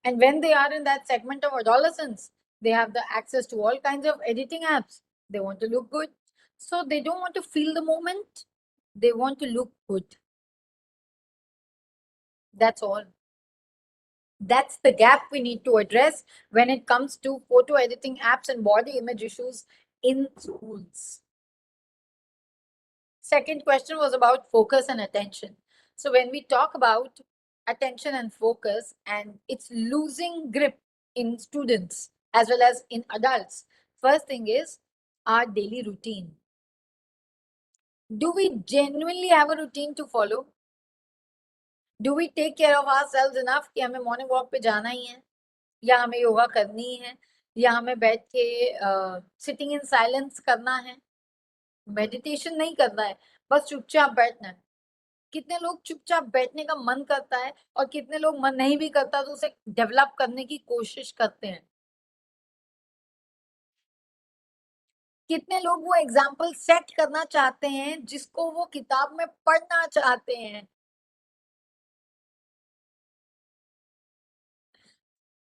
S2: And when they are in that segment of adolescence, they have the access to all kinds of editing apps. They want to look good. So they don't want to feel the moment. They want to look good. That's all. That's the gap we need to address when it comes to photo editing apps and body image issues in schools. Second question was about focus and attention. So when we talk about attention and focus and it's losing grip in students as well as in adults, first thing is our daily routine. Do we genuinely have a routine to follow? Do we take care of ourselves enough कि हमें morning walk पे जाना ही है, या हमें योगा करनी है, या हमें बैठ के सिटिंग इन साइलेंस करना है? मेडिटेशन नहीं करना है, बस चुपचाप बैठना है। कितने लोग चुपचाप बैठने का मन करता है और कितने लोग मन नहीं भी करता तो उसे डेवलप करने की कोशिश करते हैं। कितने लोग वो एग्जाम्पल सेट करना चाहते हैं जिसको वो किताब में पढ़ना चाहते हैं।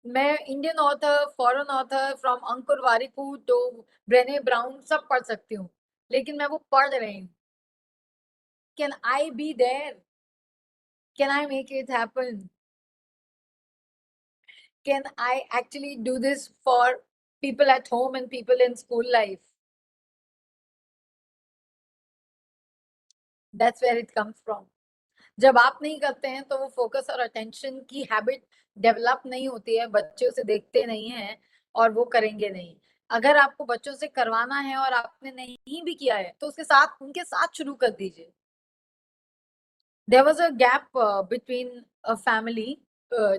S2: मैं Indian author, foreign author from Ankur Warikoo to Brene Brown सब पढ़ सकती हूँ, लेकिन मैं वो पढ़ रही हूँ। Can I be there? Can I make it happen? Can I actually do this for people at home and people in school life? That's where it comes from. जब आप नहीं करते हैं तो वो फोकस और अटेंशन की हैबिट डेवलप नहीं होती है, बच्चे उसे देखते नहीं हैं और वो करेंगे नहीं। अगर आपको बच्चों से करवाना है और आपने नहीं भी किया है तो उसके साथ उनके साथ शुरू कर दीजिए। There was a gap between a family,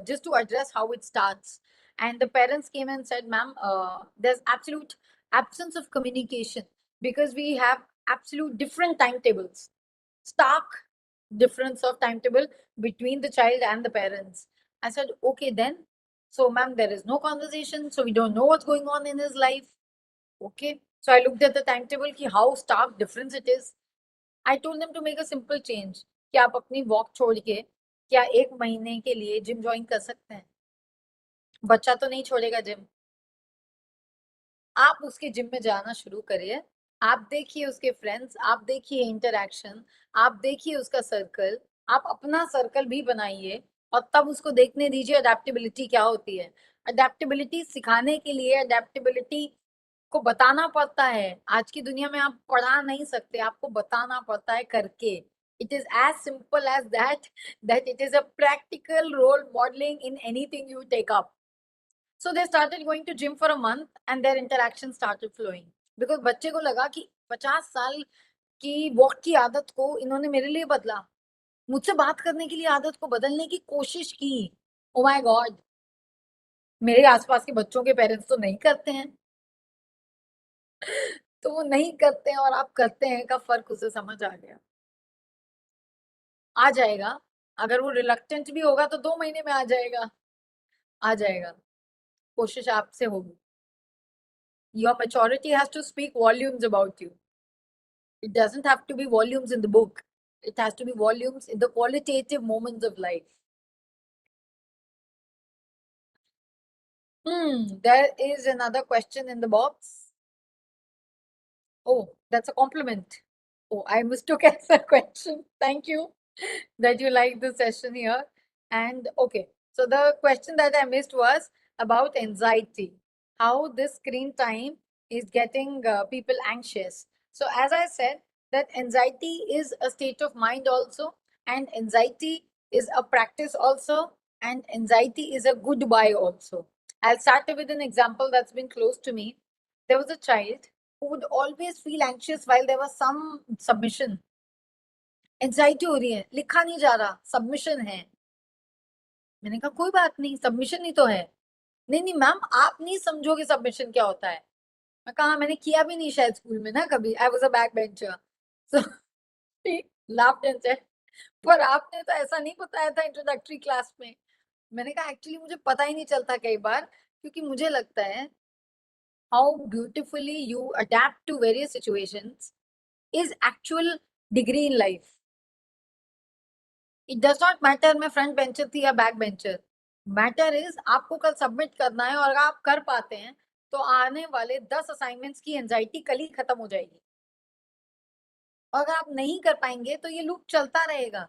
S2: just to address how it starts, and the parents came and said, ma'am, there's absolute absence of communication because we have absolute different timetables, stark difference of timetable between the child and the parents. I said, okay then, so ma'am, there is no conversation, so we don't know what's going on in his life. Okay, so I looked at the timetable ki how stark difference it is. I told them to make a simple change कि आप अपनी walk छोड़ के क्या 1 महीने के लिए gym join कर सकते हैं? बच्चा तो नहीं छोड़ेगा जिम। आप उसके जिम में जाना शुरू करिए। आप देखिए उसके फ्रेंड्स, आप देखिए इंटरैक्शन, आप देखिए उसका सर्कल, आप अपना सर्कल भी बनाइए और तब उसको देखने दीजिए अडेप्टेबिलिटी क्या होती है। अडेप्टेबिलिटी सिखाने के लिए अडेप्टेबिलिटी को बताना पड़ता है। आज की दुनिया में आप पढ़ा नहीं सकते, आपको बताना पड़ता है करके। It is as simple as that, that it is a practical role modeling in anything you take up. So they started going to gym for a month and their interaction started flowing. Because बच्चे को लगा कि 50 साल की walk की आदत को इन्होंने मेरे लिए बदला, मुझसे बात करने की लिए आदत को बदलने की कोशिश की। ओ माय गॉड, मेरे आसपास के बच्चों के पेरेंट्स तो नहीं करते हैं। तो वो नहीं करते हैं और आप करते हैं का फर्क उसे समझ आ गया। आ जाएगा, अगर वो रिलक्टेंट भी होगा तो 2 महीने में आ जाएगा। आ जाएगा, कोशिश आपसे होगी। Your maturity has to speak volumes about you. It doesn't have to be volumes in the book, it has to be volumes in the qualitative moments of life. There is another question in the box. Oh, that's a compliment. Oh, I mistook as a question. Thank you that you like the session here. And okay, so the question that I missed was about anxiety, how this screen time is getting people anxious. So, as I said, that anxiety is a state of mind also, and anxiety is a practice also, and anxiety is a goodbye also. I'll start with an example that's been close to me. There was a child who would always feel anxious while there was some submission. Anxiety हो रही है, लिखा नहीं जा रहा, submission है। मैंने कहा कोई बात नहीं, सबमिशन ही तो है। नहीं नहीं मैम, आप नहीं समझोगे सबमिशन क्या होता है। मैं कहा मैंने किया भी नहीं शायद स्कूल में ना कभी, I was a back bencher. So laughed and said, पर आपने तो ऐसा नहीं बताया था इंट्रोडक्टरी क्लास में। मैंने कहा एक्चुअली मुझे पता ही नहीं चलता कई बार, क्योंकि मुझे लगता है how beautifully you adapt to various situations is actual degree in life. It does not matter मैं फ्रंट बेंचर थी या बैक बेंचर। मैटर इज आपको कल सबमिट करना है, और अगर आप कर पाते हैं तो आने वाले 10 असाइनमेंट्स की एंजाइटी कल ही खत्म हो जाएगी। और अगर आप नहीं कर पाएंगे तो ये लूप चलता रहेगा।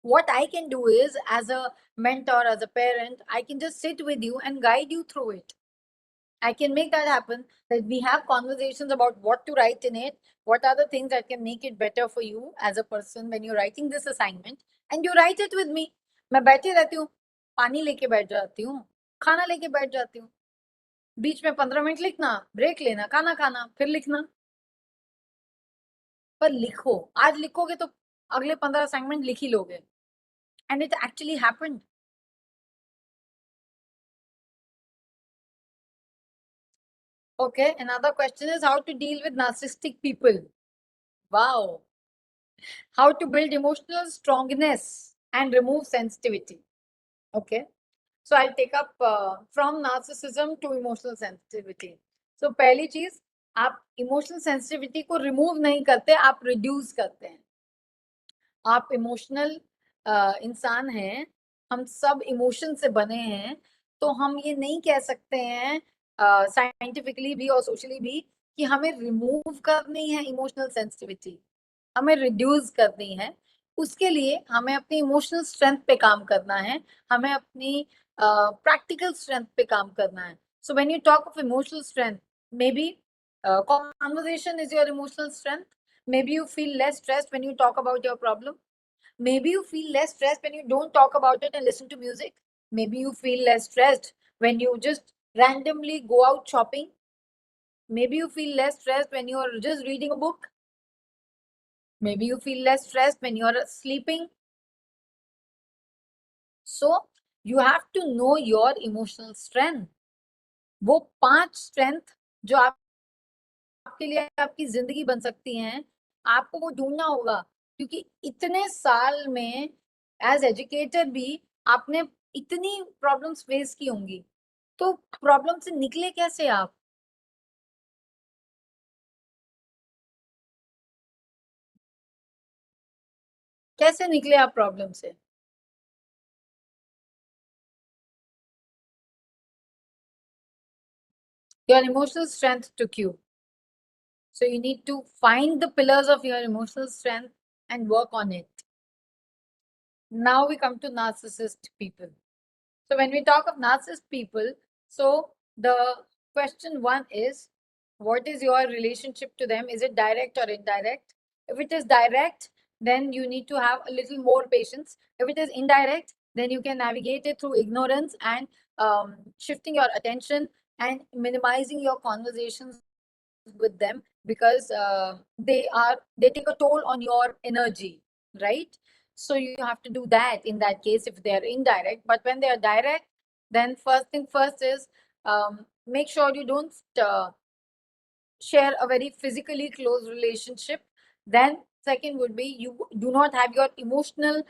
S2: What I can do is, as a mentor, as a parent, I can just sit with you and guide you through it. I can make that happen, that we have conversations about what to write in it, what are the things that can make it better for you as a person when you're writing this assignment, and you write it with me. मैं बैठे रहती हूँ, पानी लेके बैठ जाती हूँ, खाना लेके बैठ जाती हूँ, बीच में 15 मिनट लिखना, ब्रेक लेना, खाना खाना, फिर लिखना। पर लिखो, आज लिखोगे तो अगले 15 असाइनमेंट लिख ही लोगे। And it actually happened. Okay, another question is how to deal with narcissistic people. Wow. How to build emotional strongness and remove sensitivity. Okay. So I'll take up from narcissism to emotional sensitivity. So पहली चीज आप emotional sensitivity को remove नहीं करते, आप reduce करते हैं. आप इमोशनल इंसान हैं, हम सब इमोशन से बने हैं, तो हम ये नहीं कह सकते हैं साइंटिफिकली भी और सोशली भी कि हमें रिमूव करनी है इमोशनल सेंसिटिविटी, हमें रिड्यूस करनी है. उसके लिए हमें अपनी इमोशनल स्ट्रेंथ पे काम करना है, हमें अपनी प्रैक्टिकल स्ट्रेंथ पे काम करना है. So when you talk of emotional strength, may be conversation is your emotional strength. Maybe you feel less stressed when you talk about your problem. Maybe you feel less stressed when you don't talk about it and listen to music. Maybe you feel less stressed when you just randomly go out shopping. Maybe you feel less stressed when you are just reading a book. Maybe you feel less stressed when you are sleeping. So you have to know your emotional strength. वो 5 strength जो आपके लिए आपकी जिंदगी बन सकती हैं, आपको वो ढूंढना होगा, क्योंकि इतने साल में एज एजुकेटर भी आपने इतनी प्रॉब्लम्स फेस की होंगी, तो प्रॉब्लम से निकले कैसे आप? कैसे निकले आप प्रॉब्लम से? Your emotional strength took you. So you need to find the pillars of your emotional strength and work on it. Now we come to narcissist people. So when we talk of narcissist people, so the question one is, what is your relationship to them? Is it direct or indirect? If it is direct, then you need to have a little more patience. If it is indirect, then you can navigate it through ignorance and shifting your attention and minimizing your conversations with them, because they take a toll on your energy, right? So you have to do that in that case if they are indirect. But when they are direct, then first thing first is make sure you don't share a very physically close relationship. Then second would be you do not have your emotional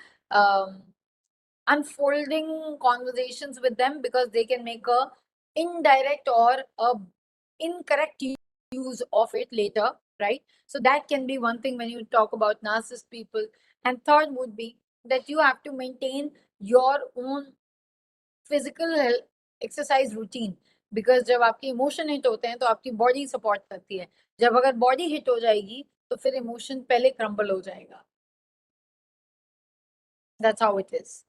S2: unfolding conversations with them, because they can make a indirect or a incorrect use of it later, right? So that can be one thing when you talk about narcissist people. And third would be that you have to maintain your own physical health exercise routine, because जब आपके emotion hit होते हैं तो आपकी body support करती है. जब अगर बॉडी हिट हो जाएगी तो फिर इमोशन पहले क्रम्बल हो जाएगा. That's how it is.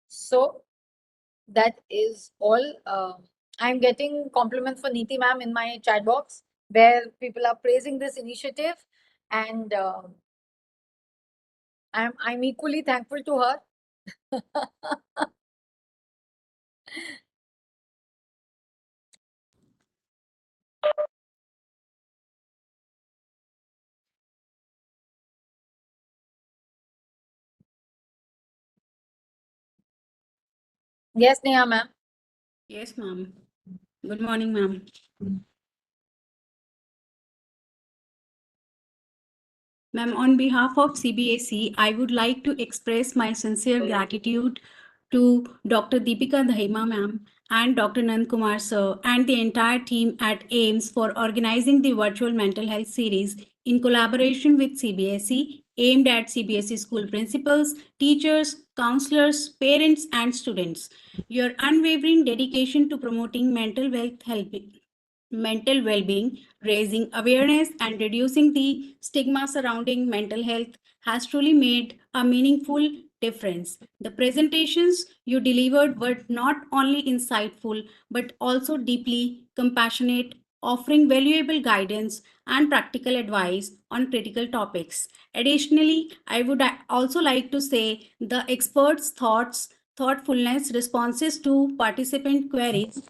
S2: So that is all. I'm getting compliments for Neeti ma'am in my chat box, where people are praising this initiative, and I'm equally thankful to her. Yes, Neha ma'am.
S3: Yes, ma'am. Good morning, ma'am. Ma'am, on behalf of CBSE, I would like to express my sincere gratitude to Dr. Deepika Dhaima ma'am and Dr. Nand Kumar sir and the entire team at AIMS for organizing the virtual mental health series in collaboration with CBSE, aimed at CBSE school principals, teachers, counselors, parents, and students. Your unwavering dedication to promoting mental well-being, raising awareness, and reducing the stigma surrounding mental health has truly made a meaningful difference. The presentations you delivered were not only insightful but also deeply compassionate, offering valuable guidance and practical advice on critical topics. Additionally, I would also like to say the experts' thoughtfulness, responses to participant queries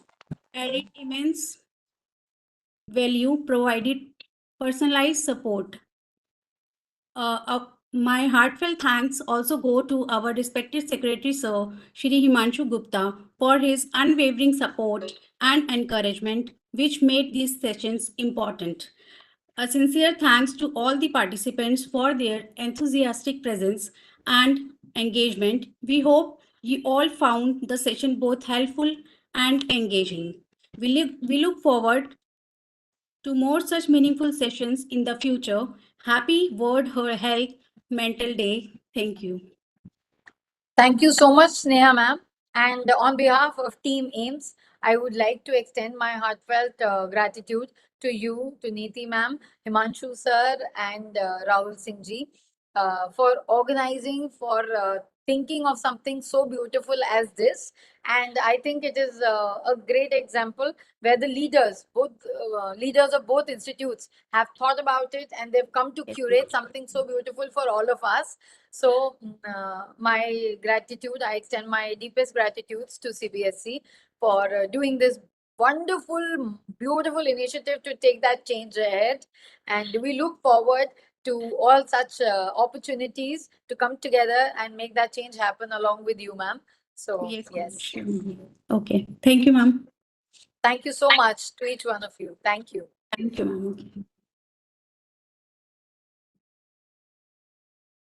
S3: added immense value, provided personalized support, My heartfelt thanks also go to our respected Secretary Sir, Shri Himanshu Gupta, for his unwavering support and encouragement, which made these sessions important. A sincere thanks to all the participants for their enthusiastic presence and engagement. We hope you all found the session both helpful and engaging. We look forward to more such meaningful sessions in the future. Happy World Health Mental Day. Thank you.
S2: Thank you so much, Sneha ma'am. And on behalf of Team AIMS, I would like to extend my heartfelt gratitude to you, to Neeti ma'am, Himanshu sir, and Rahul Singh ji for organizing, for thinking of something so beautiful as this. And I think it is a great example where the leaders, both leaders of both institutes, have thought about it and they've come to curate something so beautiful for all of us. So, my gratitude, I extend my deepest gratitudes to CBSE for doing this wonderful, beautiful initiative to take that change ahead. And we look forward to all such opportunities to come together and make that change happen along with you, ma'am. So,
S3: Yes,
S2: yes.
S3: sure. Okay. Thank you, ma'am.
S2: Thank you so much to each one of you. Thank you.
S3: Thank you, ma'am. Okay.